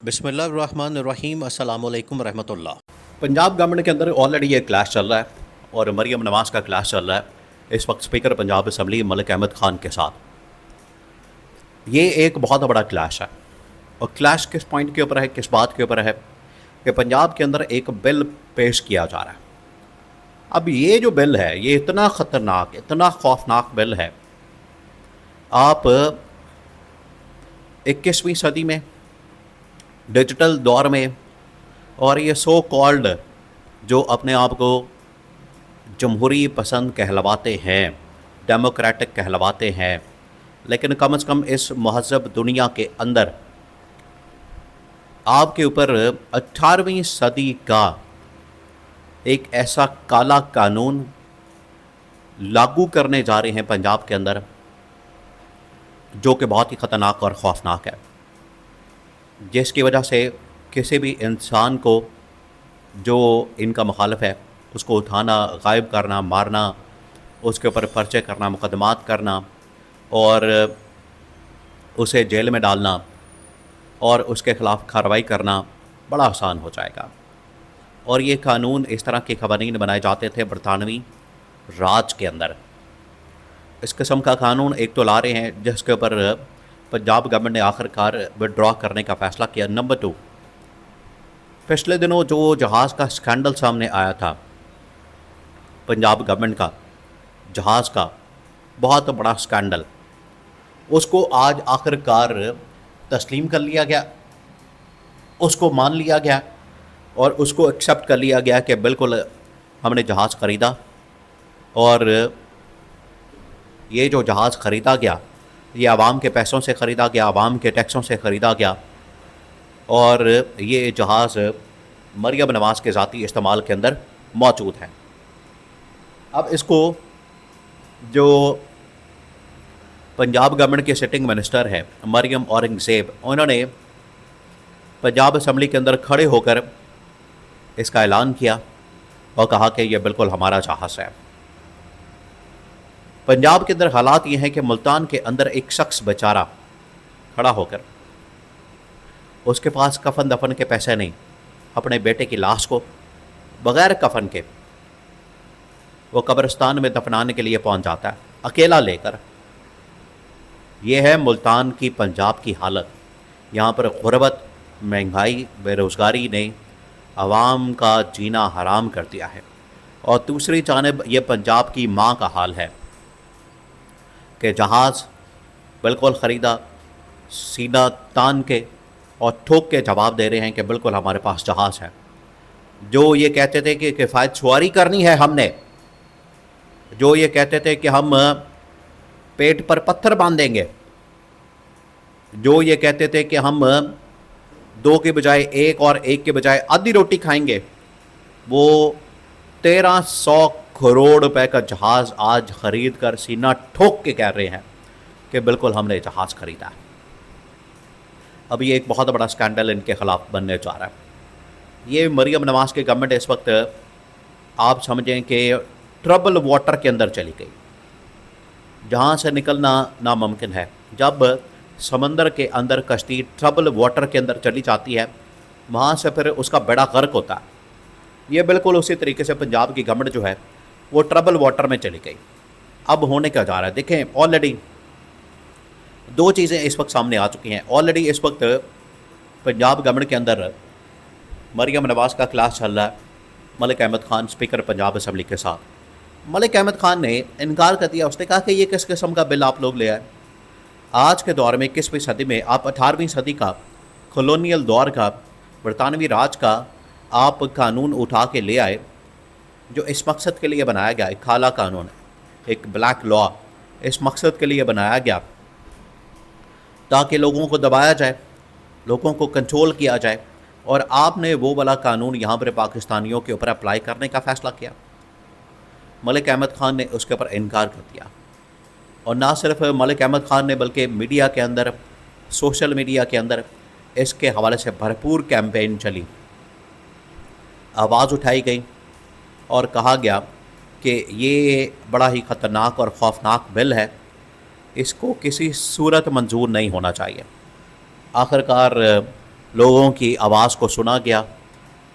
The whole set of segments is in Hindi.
बिस्मिल्लाहिर्रहमानिर्रहीम अस्सलाम वालेकुम रहमतुल्लाह। पंजाब गवर्नमेंट के अंदर ऑलरेडी ये क्लैश चल रहा है और मरीम नवाज़ का क्लैश चल रहा है इस वक्त स्पीकर पंजाब असम्बली मलिक अहमद ख़ान के साथ। ये एक बहुत बड़ा क्लैश है और क्लैश किस पॉइंट के ऊपर है, किस बात के ऊपर है कि पंजाब के अंदर एक बिल पेश किया जा रहा है। अब ये जो बिल है ये इतना ख़तरनाक, इतना खौफनाक बिल है। आप 21वीं सदी में डिजिटल दौर में और ये सो कॉल्ड जो अपने आप को जमहूरी पसंद कहलवाते हैं, डेमोक्रेटिक कहलवाते हैं, लेकिन कम से कम इस महज़ब दुनिया के अंदर आपके ऊपर 18वीं सदी का एक ऐसा काला कानून लागू करने जा रहे हैं पंजाब के अंदर जो कि बहुत ही ख़तरनाक और ख़ौफनाक है, जिसकी वजह से किसी भी इंसान को जो इनका मुखालिफ है उसको उठाना, गायब करना, मारना, उसके ऊपर पर्चे करना, मुकदमात करना और उसे जेल में डालना और उसके ख़िलाफ़ कार्रवाई करना बड़ा आसान हो जाएगा। और ये कानून, इस तरह के क़वानीन बनाए जाते थे बरतानवी राज के अंदर। इस किस्म का कानून एक तो ला रहे हैं जिसके ऊपर पंजाब गवर्नमेंट ने आखिरकार विड्रॉ करने का फ़ैसला किया। नंबर 2, पिछले दिनों जो जहाज़ का स्कैंडल सामने आया था, पंजाब गवर्नमेंट का जहाज़ का बहुत बड़ा स्कैंडल, उसको आज आखिरकार तस्लीम कर लिया गया, उसको मान लिया गया और उसको एक्सेप्ट कर लिया गया कि बिल्कुल हमने जहाज़ ख़रीदा और ये जो जहाज़ ख़रीदा गया ये आवाम के पैसों से ख़रीदा गया, आवाम के टैक्सों से ख़रीदा गया और ये जहाज़ मरीम नवाज़ के ज़ाती इस्तेमाल के अंदर मौजूद है। अब इसको जो पंजाब गवर्नमेंट के सिटिंग मिनिस्टर है मरीम औरंगज़ेब, उन्होंने पंजाब असम्बली के अंदर खड़े होकर इसका ऐलान किया और कहा कि यह बिल्कुल हमारा जहाज़ है। पंजाब के अंदर हालात ये हैं कि मुल्तान के अंदर एक शख्स बेचारा खड़ा होकर, उसके पास कफन दफन के पैसे नहीं, अपने बेटे की लाश को बग़ैर कफन के वो कब्रिस्तान में दफनाने के लिए पहुंच जाता है अकेला लेकर। ये है मुल्तान की, पंजाब की हालत। यहाँ पर गुरबत, महंगाई, बेरोज़गारी ने आवाम का जीना हराम कर दिया है। और दूसरी जानिब ये पंजाब की माँ का हाल है कि जहाज़ बिल्कुल ख़रीदा, सीना तान के और ठोक के जवाब दे रहे हैं कि बिल्कुल हमारे पास जहाज़ है। जो ये कहते थे कि किफ़ायत शुमारी करनी है हमने, जो ये कहते थे कि हम पेट पर पत्थर बांधेंगे, जो ये कहते थे कि हम 2 के बजाय 1 और 1 के बजाय आधी रोटी खाएंगे, वो 1300 करोड़ रुपए का जहाज़ आज ख़रीद कर सीना ठोक के कह रहे हैं कि बिल्कुल हमने जहाज़ ख़रीदा है। अब ये एक बहुत बड़ा स्कैंडल इनके ख़िलाफ़ बनने जा रहा है। ये मरीम नवाज़ की गवर्नमेंट इस वक्त आप समझें कि ट्रबल वाटर के अंदर चली गई, जहाँ से निकलना नामुमकिन है। जब समंदर के अंदर कश्ती ट्रबल वाटर के अंदर चली जाती है, वहाँ से फिर उसका बेड़ा गर्क होता है। ये बिल्कुल उसी तरीके से पंजाब की गवर्नमेंट जो है वो ट्रबल वाटर में चली गई। अब होने क्या जा रहा है देखें, ऑलरेडी 2 चीज़ें इस वक्त सामने आ चुकी हैं। ऑलरेडी इस वक्त पंजाब गवर्नमेंट के अंदर मरीम नवाज़ का क्लास चल रहा है मलिक अहमद ख़ान स्पीकर पंजाब असम्बली के साथ। मलिक अहमद ख़ान ने इनकार कर दिया। उसने कहा कि ये किस किस्म का बिल आप लोग ले आए। आज के दौर में 21वीं सदी में आप 18वीं सदी का कॉलोनियल दौर का बरतानवी राज का आप कानून उठा के ले आए, जो इस मकसद के लिए बनाया गया, एक काला कानून, एक ब्लैक लॉ इस मकसद के लिए बनाया गया ताकि लोगों को दबाया जाए, लोगों को कंट्रोल किया जाए। और आपने वो वाला कानून यहाँ पर पाकिस्तानियों के ऊपर अप्लाई करने का फ़ैसला किया। मलिक अहमद ख़ान ने उसके ऊपर इनकार कर दिया। और ना सिर्फ मलिक अहमद ख़ान ने बल्कि मीडिया के अंदर, सोशल मीडिया के अंदर इसके हवाले से भरपूर कैंपेन चली, आवाज़ उठाई गई और कहा गया कि ये बड़ा ही ख़तरनाक और ख़ौफनाक बिल है, इसको किसी सूरत मंजूर नहीं होना चाहिए। आखिरकार लोगों की आवाज़ को सुना गया,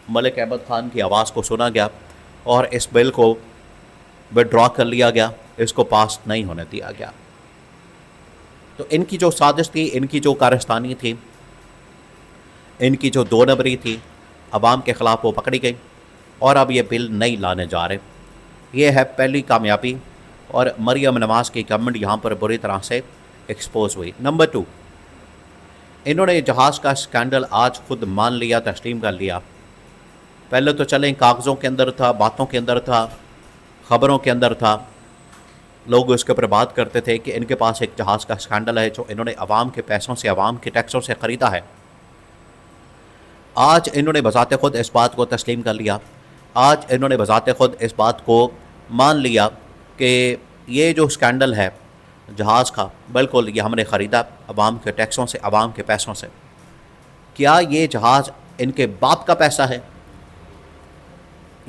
मलिक अहमद ख़ान की आवाज़ को सुना गया और इस बिल को विड्रॉ कर लिया गया, इसको पास नहीं होने दिया गया। तो इनकी जो साजिश थी, इनकी जो कारस्तानी थी, इनकी जो 2 नंबरी थी, अवाम के ख़िलाफ़ वो पकड़ी गई और अब ये बिल नहीं लाने जा रहे। ये है पहली कामयाबी और मरियम नवाज़ की गवर्नमेंट यहाँ पर बुरी तरह से एक्सपोज हुई। नंबर 2, इन्होंने जहाज़ का स्कैंडल आज खुद मान लिया, तस्लीम कर लिया। पहले तो चलें कागज़ों के अंदर था, बातों के अंदर था, ख़बरों के अंदर था, लोग उसके ऊपर बात करते थे कि इनके पास एक जहाज़ का स्कैंडल है जो इन्होंने अवाम के पैसों से, अवाम के टैक्सों से ख़रीदा है। आज इन्होंने बज़ाते ख़ुद इस बात को तस्लीम कर लिया, आज इन्होंने बज़ाते ख़ुद इस बात को मान लिया कि ये जो स्कैंडल है जहाज़ का, बिल्कुल ये हमने ख़रीदा अवाम के टैक्सों से, अवाम के पैसों से। क्या ये जहाज़ इनके बाप का पैसा है?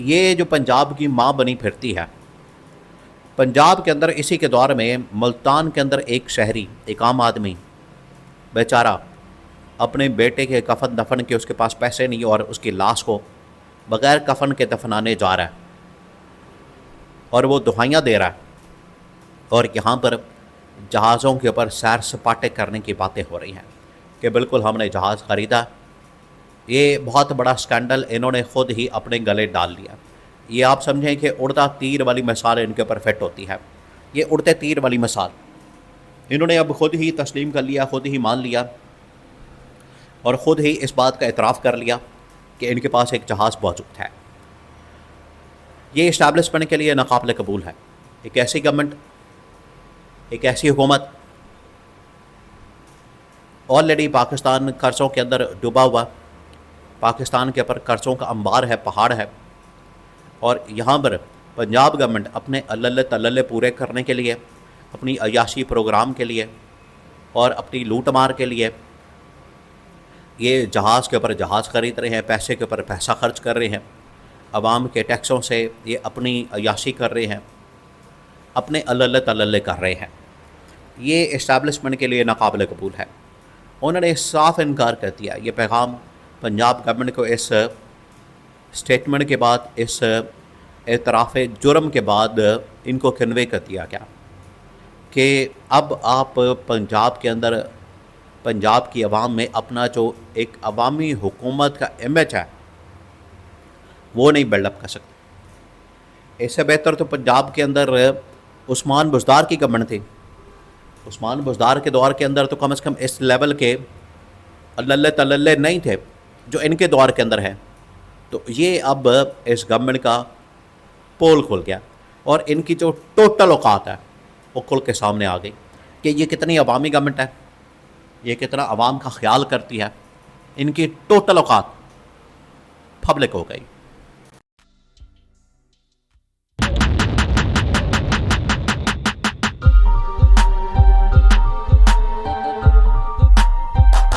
ये जो पंजाब की माँ बनी फिरती है, पंजाब के अंदर इसी के दौर में मुल्तान के अंदर एक शहरी, एक आम आदमी बेचारा अपने बेटे के कफन दफन के उसके पास पैसे नहीं और उसकी लाश को बग़ैर कफन के दफनाने जा रहा है और वो दुहाइयाँ दे रहा है और यहाँ पर जहाज़ों के ऊपर सैर सपाटे करने की बातें हो रही हैं कि बिल्कुल हमने जहाज़ ख़रीदा। ये बहुत बड़ा स्कैंडल इन्होंने ख़ुद ही अपने गले डाल लिया। ये आप समझें कि उड़ता तीर वाली मिसाल इनके ऊपर फिट होती है। ये उड़ते तीर वाली मिसाल इन्होंने अब ख़ुद ही तस्लीम कर लिया, ख़ुद ही मान लिया और ख़ुद ही इस बात का एतराफ़ कर लिया कि इनके पास एक जहाज़ मौजूद है। ये इस्टेब्लिशमेंट के लिए नाकाबिल कबूल है। एक ऐसी गवर्नमेंट, एक ऐसी हुकूमत, ऑलरेडी पाकिस्तान कर्ज़ों के अंदर डूबा हुआ, पाकिस्तान के ऊपर कर्ज़ों का अंबार है, पहाड़ है और यहाँ पर पंजाब गवर्नमेंट अपने अल्लल्ले तल्लल्ले पूरे करने के लिए, अपनी अयाशी प्रोग्राम के लिए और अपनी लूट मार के लिए ये जहाज़ के ऊपर जहाज़ ख़रीद रहे हैं, पैसे के ऊपर पैसा खर्च कर रहे हैं, अवाम के टैक्सों से ये अपनी अयाशी कर रहे हैं, अपने अल्लल्ले तल्लल्ले कर रहे हैं। ये इस्टेब्लिशमेंट के लिए नाकाबिल कबूल है। उन्होंने साफ इनकार कर दिया। ये पैगाम पंजाब गवर्नमेंट को इस स्टेटमेंट के बाद, इस एतराफ़ जुर्म के बाद इनको कन्वे कर दिया गया कि अब आप पंजाब के अंदर, पंजाब की आवाम में अपना जो एक अवामी हुकूमत का इमेज है वो नहीं बिल्डअप कर सकते। इससे बेहतर तो पंजाब के अंदर उस्मान बुज़दार की गवर्नमेंट थी। उस्मान बुज़दार के दौर के अंदर तो कम से कम इस लेवल के अल्लल्ले तल्लल्ले नहीं थे जो इनके दौर के अंदर है। तो ये अब इस गवर्नमेंट का पोल खुल गया और इनकी जो टोटल औकात है वो खुल के सामने आ गई कि ये कितनी अवामी गवर्नमेंट है, ये कितना अवाम का ख्याल करती है। इनकी टोटल औकात पब्लिक हो गई।